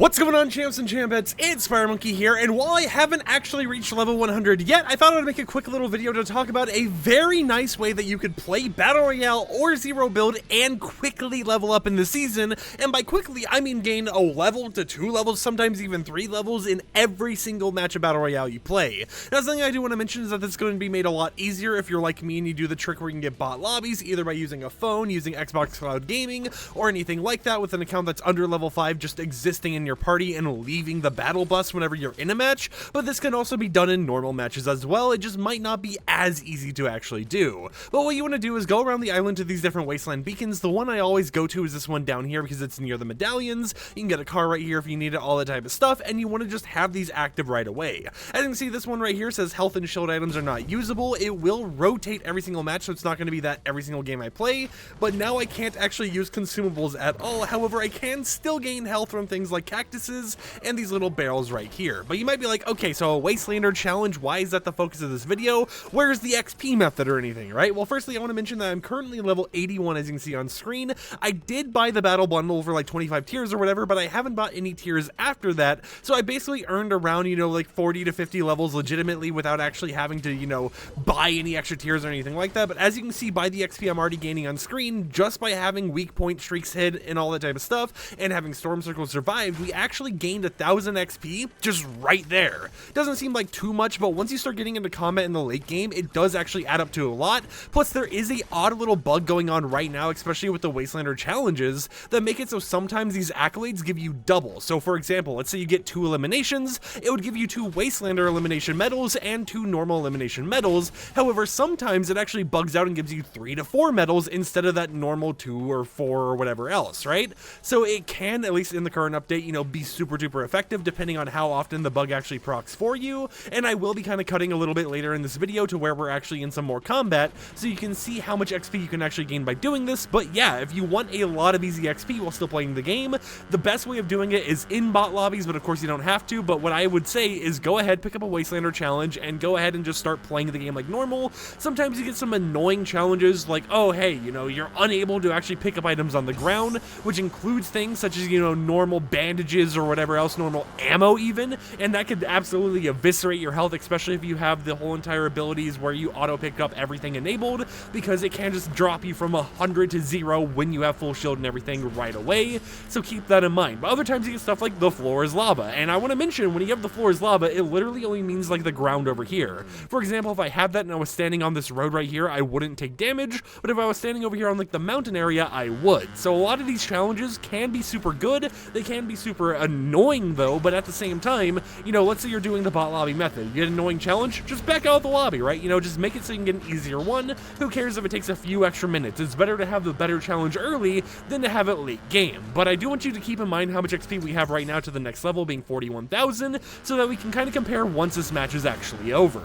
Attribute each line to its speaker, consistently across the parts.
Speaker 1: What's going on, champs and champettes? It's FireMonkey here, and while I haven't actually reached level 100 yet, I thought I'd make a quick little video to talk about a very nice way that you could play Battle Royale or Zero build and quickly level up in the season. And by quickly, I mean gain a level to 2 levels, sometimes even 3 levels in every single match of Battle Royale you play. Now, something I do want to mention is that this is going to be made a lot easier if you're like me and you do the trick where you can get bot lobbies, either by using a phone, using Xbox Cloud Gaming, or anything like that with an account that's under level 5 just existing in your party and leaving the battle bus whenever you're in a match. But this can also be done in normal matches as well. It just might not be as easy to actually do. But what you want to do is go around the island to these different wasteland beacons. The one I always go to is this one down here because it's near the medallions. You can get a car right here if you need it, all that type of stuff, and you want to just have these active right away. As you can see, this one right here says health and shield items are not usable. It will rotate every single match, so it's not going to be that every single game I play, but now I can't actually use consumables at all. However, I can still gain health from things like cactuses and these little barrels right here. But you might be like, okay, so a Wastelander challenge, why is that the focus of this video? Where's the XP method or anything, right? Well, firstly, I want to mention that I'm currently level 81, as you can see on screen. I did buy the battle bundle for like 25 tiers or whatever, but I haven't bought any tiers after that, so I basically earned around, like 40 to 50 levels legitimately without actually having to, buy any extra tiers or anything like that. But as you can see by the XP I'm already gaining on screen, just by having weak point streaks hit and all that type of stuff, and having storm circles survived, we actually gained 1,000 XP just right there. Doesn't seem like too much, but once you start getting into combat in the late game, it does actually add up to a lot. Plus, there is a odd little bug going on right now, especially with the Wastelander challenges, that make it so sometimes these accolades give you double. So for example, let's say you get 2 eliminations, it would give you 2 Wastelander elimination medals and 2 normal elimination medals. However, sometimes it actually bugs out and gives you 3 to 4 medals instead of that normal 2 or 4 or whatever else, right? So it can, at least in the current update, be super duper effective depending on how often the bug actually procs for you. And I will be kind of cutting a little bit later in this video to where we're actually in some more combat, so you can see how much XP you can actually gain by doing this. But yeah, if you want a lot of easy XP while still playing the game, the best way of doing it is in bot lobbies, but of course you don't have to. But what I would say is go ahead, pick up a Wastelander challenge, and go ahead and just start playing the game like normal. Sometimes you get some annoying challenges like, oh hey, you're unable to actually pick up items on the ground, which includes things such as, normal bandages or whatever else, normal ammo even, and that could absolutely eviscerate your health, especially if you have the whole entire abilities where you auto pick up everything enabled, because it can just drop you from 100 to 0 when you have full shield and everything right away. So keep that in mind. But other times you get stuff like the floor is lava, and I want to mention, when you have the floor is lava, it literally only means like the ground over here. For example, if I had that and I was standing on this road right here, I wouldn't take damage, but if I was standing over here on like the mountain area, I would. So a lot of these challenges can be super good, they can be super annoying though, but at the same time, let's say you're doing the bot lobby method, you get an annoying challenge, just back out of the lobby, right? Just make it so you can get an easier one. Who cares if it takes a few extra minutes? It's better to have the better challenge early than to have it late game. But I do want you to keep in mind how much XP we have right now to the next level, being 41,000, so that we can kind of compare once this match is actually over.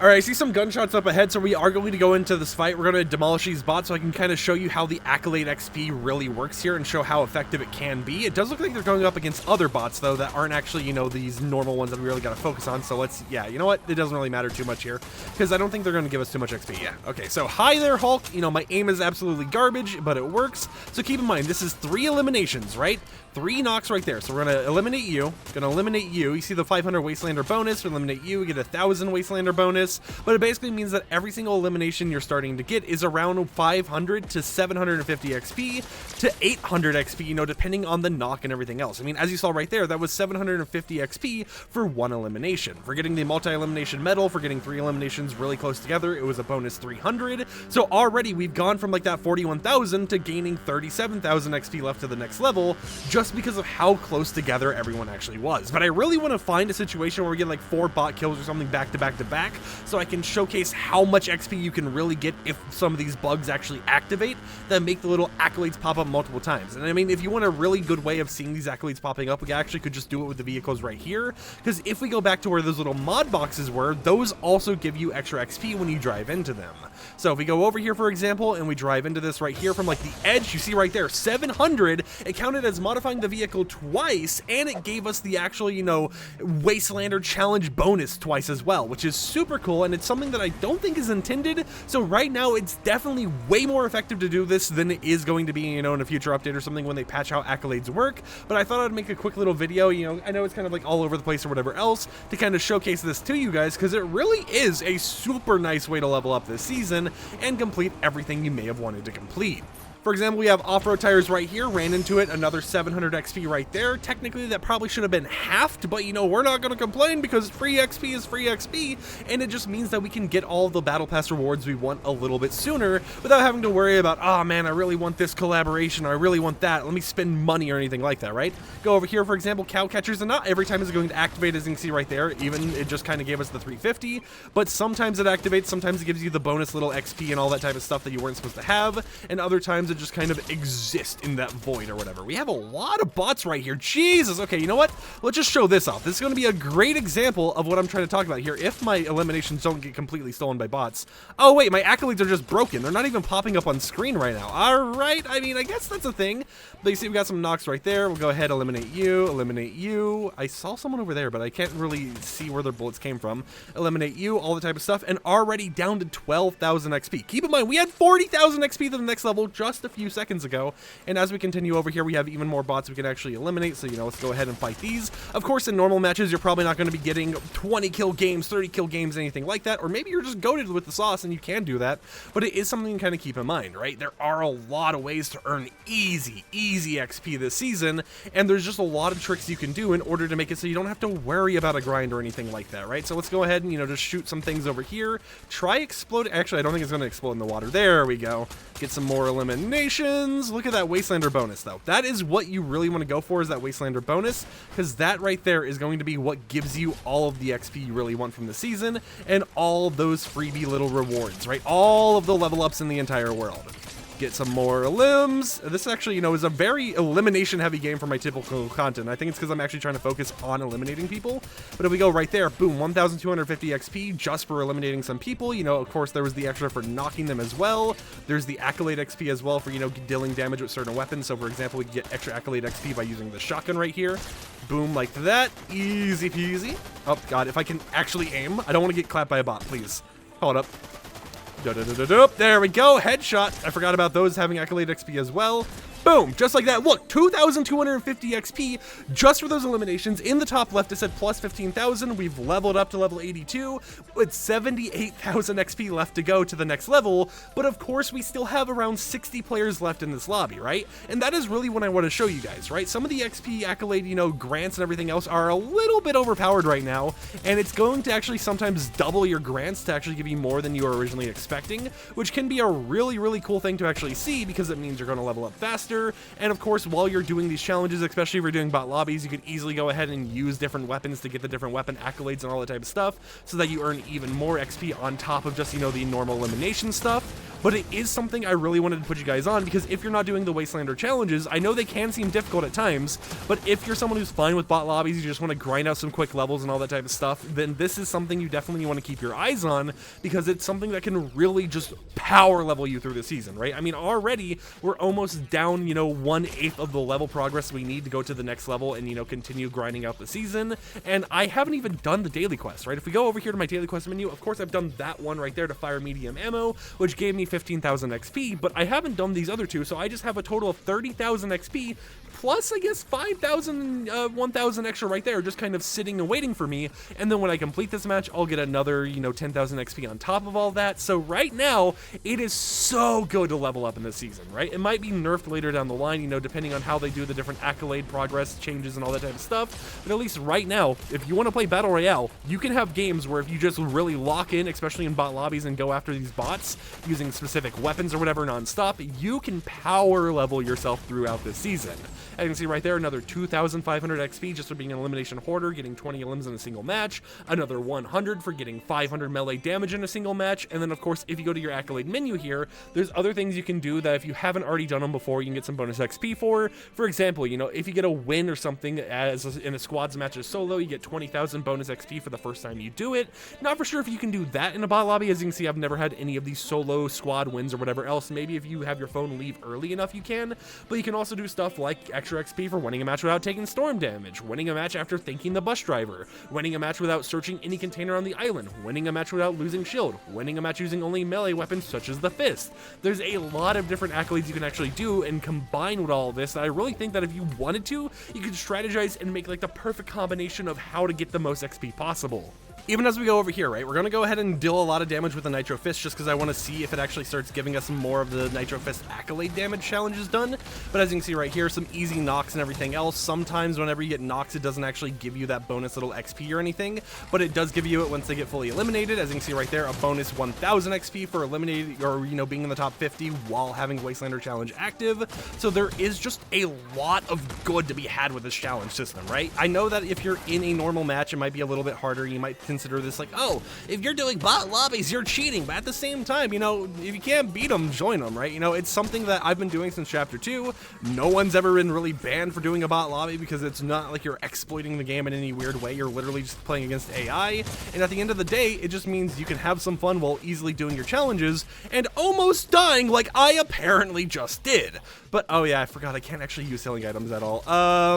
Speaker 1: Alright, I see some gunshots up ahead, so we are going to go into this fight. We're going to demolish these bots so I can kind of show you how the accolade XP really works here and show how effective it can be. It does look like they're going up against other bots, though, that aren't actually, these normal ones that we really got to focus on. So let's, yeah, you know what? It doesn't really matter too much here, because I don't think they're going to give us too much XP. Yeah, okay, so hi there, Hulk. My aim is absolutely garbage, but it works. So keep in mind, this is 3 eliminations, right? 3 knocks right there. So we're going to eliminate you. You see the 500 Wastelander bonus. Eliminate you. We get 1,000 Wastelander bonus. But it basically means that every single elimination you're starting to get is around 500 to 750 XP to 800 XP, depending on the knock and everything else. I mean, as you saw right there, that was 750 XP for 1 elimination. For getting the multi-elimination medal, for getting 3 eliminations really close together, it was a bonus 300. So already we've gone from like that 41,000 to gaining 37,000 XP left to the next level, just because of how close together everyone actually was. But I really want to find a situation where we get like 4 bot kills or something back to back to back, so I can showcase how much XP you can really get if some of these bugs actually activate that make the little accolades pop up multiple times. And I mean, if you want a really good way of seeing these accolades popping up, we actually could just do it with the vehicles right here, because if we go back to where those little mod boxes were, those also give you extra XP when you drive into them. So if we go over here, for example, and we drive into this right here from like the edge, you see right there, 700, it counted as modifying the vehicle twice, and it gave us the actual, Wastelander challenge bonus twice as well, which is super cool. cool, and it's something that I don't think is intended. So right now, it's definitely way more effective to do this than it is going to be, you know, in a future update or something when they patch how accolades work. But I thought I'd make a quick little video, you know, I know it's kind of like all over the place or whatever else, to kind of showcase this to you guys, because it really is a super nice way to level up this season and complete everything you may have wanted to complete. For example, we have off-road tires right here, ran into it, another 700 XP right there. Technically, that probably should have been halved, but you know, we're not going to complain because free XP is free XP, and it just means that we can get all the Battle Pass rewards we want a little bit sooner without having to worry about, oh man, I really want this collaboration, or I really want that, let me spend money or anything like that, right? Go over here, for example, cow catchers, and not every time is it going to activate, as you can see right there, even it just kind of gave us the 350, but sometimes it activates, sometimes it gives you the bonus little XP and all that type of stuff that you weren't supposed to have, and other times it just kind of exist in that void or whatever. We have a lot of bots right here. Jesus. Okay, you know what? Let's just show this off. This is going to be a great example of what I'm trying to talk about here. If my eliminations don't get completely stolen by bots. Oh, wait, my accolades are just broken. They're not even popping up on screen right now. All right. I mean, I guess that's a thing. But you see, we got some knocks right there. We'll go ahead, eliminate you, eliminate you. I saw someone over there, but I can't really see where their bullets came from. Eliminate you, all the type of stuff, and already down to 12,000 XP. Keep in mind, we had 40,000 XP to the next level just a few seconds ago, and as we continue over here, we have even more bots we can actually eliminate, so you know, let's go ahead and fight these. Of course, in normal matches, you're probably not going to be getting 20 kill games, 30 kill games, anything like that, or maybe you're just goated with the sauce and you can do that, but it is something to kind of keep in mind, right? There are a lot of ways to earn easy XP this season, and there's just a lot of tricks you can do in order to make it so you don't have to worry about a grind or anything like that, right? So let's go ahead and, you know, just shoot some things over here. Try explode. Actually, I don't think it's going to explode in the water. There we go. Get some more eliminations. Look at that Wastelander bonus, though. That is what you really want to go for, is that Wastelander bonus, because that right there is going to be what gives you all of the XP you really want from the season and all those freebie little rewards, right? All of the level ups in the entire world. Get some more limbs. This actually, you know, is a very elimination-heavy game for my typical content. I think it's because I'm actually trying to focus on eliminating people. But if we go right there, boom, 1,250 XP just for eliminating some people. You know, of course, there was the extra for knocking them as well. There's the accolade XP as well for, you know, dealing damage with certain weapons. So, for example, we can get extra accolade XP by using the shotgun right here. Boom, like that. Easy peasy. Oh, God, if I can actually aim. I don't want to get clapped by a bot, please. Hold up. There we go, headshot. I forgot about those having accolade XP as well. Boom, just like that. Look, 2,250 XP just for those eliminations. In the top left, it said plus 15,000. We've leveled up to level 82 with 78,000 XP left to go to the next level. But of course, we still have around 60 players left in this lobby, right? And that is really what I want to show you guys, right? Some of the XP accolade, you know, grants and everything else are a little bit overpowered right now. And it's going to actually sometimes double your grants to actually give you more than you were originally expecting, which can be a really cool thing to actually see, because it means you're going to level up faster. And of course, while you're doing these challenges, especially if you're doing bot lobbies, you can easily go ahead and use different weapons to get the different weapon accolades and all that type of stuff, so that you earn even more XP on top of just, you know, the normal elimination stuff. But it is something I really wanted to put you guys on, because if you're not doing the Wastelander challenges, I know they can seem difficult at times, but if you're someone who's fine with bot lobbies, you just want to grind out some quick levels and all that type of stuff, then this is something you definitely want to keep your eyes on, because it's something that can really just power level you through the season, right? I mean, already we're almost down, you know, 1/8 of the level progress we need to go to the next level and, you know, continue grinding out the season. And I haven't even done the daily quest, right? If we go over here to my daily quest menu, of course I've done that one right there to fire medium ammo, which gave me 15,000 XP, but I haven't done these other two, so I just have a total of 30,000 XP plus, I guess, 5,000, 1,000 extra right there, just kind of sitting and waiting for me. And then when I complete this match, I'll get another, you know, 10,000 XP on top of all that. So right now, it is so good to level up in this season, right? It might be nerfed later down the line, you know, depending on how they do the different accolade progress changes and all that type of stuff. But at least right now, if you want to play Battle Royale, you can have games where if you just really lock in, especially in bot lobbies, and go after these bots using specific weapons or whatever nonstop, you can power level yourself throughout this season. As you can see right there, another 2,500 XP just for being an elimination hoarder, getting 20 elims in a single match, another 100 for getting 500 melee damage in a single match, and then of course, if you go to your accolade menu here, there's other things you can do that if you haven't already done them before, you can get some bonus XP for. For example, you know, if you get a win or something as in a squads match as solo, you get 20,000 bonus XP for the first time you do it. Not for sure if you can do that in a bot lobby. As you can see, I've never had any of these solo squad wins or whatever else. Maybe if you have your phone leave early enough, you can, but you can also do stuff like extra XP for winning a match without taking storm damage, winning a match after thanking the bus driver, winning a match without searching any container on the island, winning a match without losing shield, winning a match using only melee weapons such as the fist. There's a lot of different accolades you can actually do and combine with all of this that I really think that if you wanted to, you could strategize and make like the perfect combination of how to get the most XP possible. Even as we go over here, right, we're going to go ahead and deal a lot of damage with the Nitro Fist just because I want to see if it actually starts giving us more of the Nitro Fist accolade damage challenges done. But as you can see right here, some easy knocks and everything else. Sometimes whenever you get knocks, it doesn't actually give you that bonus little XP or anything, but it does give you it once they get fully eliminated. As you can see right there, a bonus 1000 XP for eliminating or, you know, being in the top 50 while having Wastelander Challenge active. So there is just a lot of good to be had with this challenge system, right? I know that if you're in a normal match, it might be a little bit harder. You might consider this like, oh, if you're doing bot lobbies, you're cheating. But at the same time, you know, if you can't beat them, join them, right? You know, it's something that I've been doing since chapter 2. No one's ever been really banned for doing a bot lobby because it's not like you're exploiting the game in any weird way. You're literally just playing against AI. And at the end of the day, it just means you can have some fun while easily doing your challenges and almost dying like I apparently just did. But, oh yeah, I forgot I can't actually use selling items at all.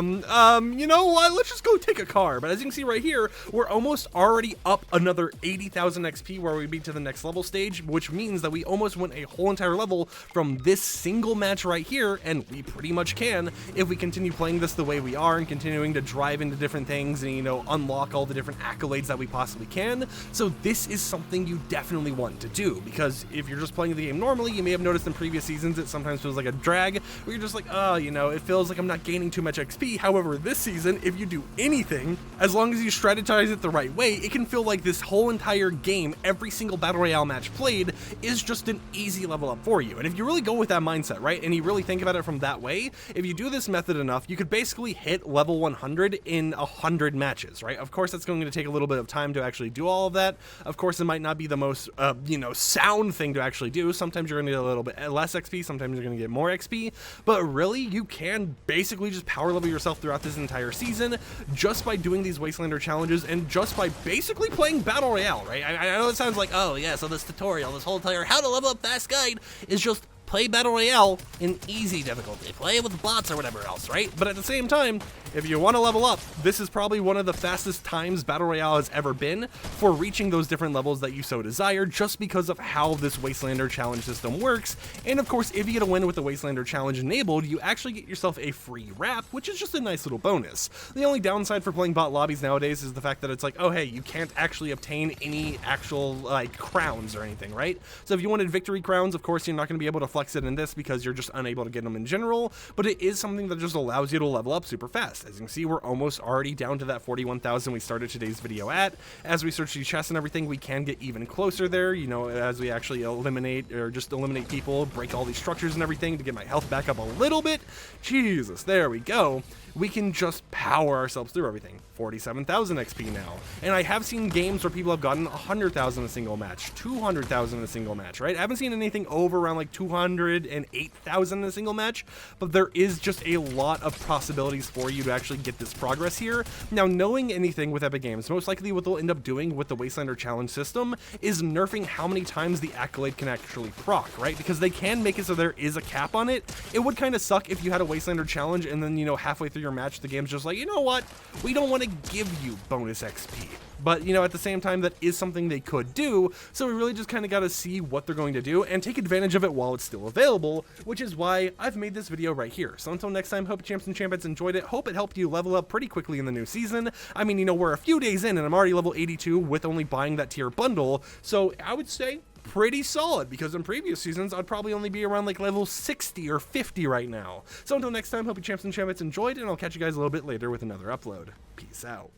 Speaker 1: You know what? Let's just go take a car. But as you can see right here, we're almost already up another 80,000 XP where we beat to the next level stage, which means that we almost went a whole entire level from this single match right here, and we pretty much can if we continue playing this the way we are and continuing to drive into different things and, you know, unlock all the different accolades that we possibly can. So this is something you definitely want to do, because if you're just playing the game normally, you may have noticed in previous seasons it sometimes feels like a drag, where you're just like, oh, you know, it feels like I'm not gaining too much XP. However, this season, if you do anything, as long as you strategize it the right way, it can feel like this whole entire game, every single Battle Royale match played, is just an easy level up for you. And if you really go with that mindset, right, and you really think about it from that way, if you do this method enough, you could basically hit level 100 in 100 matches, right? Of course, that's going to take a little bit of time to actually do all of that. Of course, it might not be the most, you know, sound thing to actually do. Sometimes you're going to get a little bit less XP, sometimes you're going to get more XP, but really, you can basically just power level yourself throughout this entire season just by doing these Wastelander challenges and just by basically playing Battle Royale, right? I know it sounds like, oh yeah, so this tutorial, this whole entire how to level up fast guide is just play Battle Royale in easy difficulty, play it with bots or whatever else, right? But at the same time, if you want to level up, this is probably one of the fastest times Battle Royale has ever been for reaching those different levels that you so desire, just because of how this Wastelander challenge system works. And of course, if you get a win with the Wastelander challenge enabled, you actually get yourself a free wrap, which is just a nice little bonus. The only downside for playing bot lobbies nowadays is the fact that it's like, oh hey, you can't actually obtain any actual like crowns or anything, right? So if you wanted victory crowns, of course you're not going to be able to flex it in this because you're just unable to get them in general, but it is something that just allows you to level up super fast. As you can see, we're almost already down to that 41,000 we started today's video at. As we search these chests and everything, we can get even closer there, you know, as we actually eliminate people, break all these structures and everything to get my health back up a little bit. Jesus, there we go. We can just power ourselves through everything. 47,000 XP now. And I have seen games where people have gotten 100,000 in a single match, 200,000 in a single match, right? I haven't seen anything over around like 208,000 in a single match, but there is just a lot of possibilities for you to actually get this progress here. Now, knowing anything with Epic Games, most likely what they'll end up doing with the Wastelander challenge system is nerfing how many times the accolade can actually proc, right? Because they can make it so there is a cap on it. It would kind of suck if you had a Wastelander challenge and then, you know, halfway through your match, the game's just like, you know what? We don't want to give you bonus XP. But, you know, at the same time, that is something they could do, so we really just kind of got to see what they're going to do and take advantage of it while it's still available, which is why I've made this video right here. So until next time, hope champs and champions enjoyed it, hope it helped you level up pretty quickly in the new season. I mean, you know, we're a few days in and I'm already level 82 with only buying that tier bundle, so I would say pretty solid, because in previous seasons I'd probably only be around like level 60 or 50 right now. So until next time, hope you champs and champions enjoyed, and I'll catch you guys a little bit later with another upload. Peace out.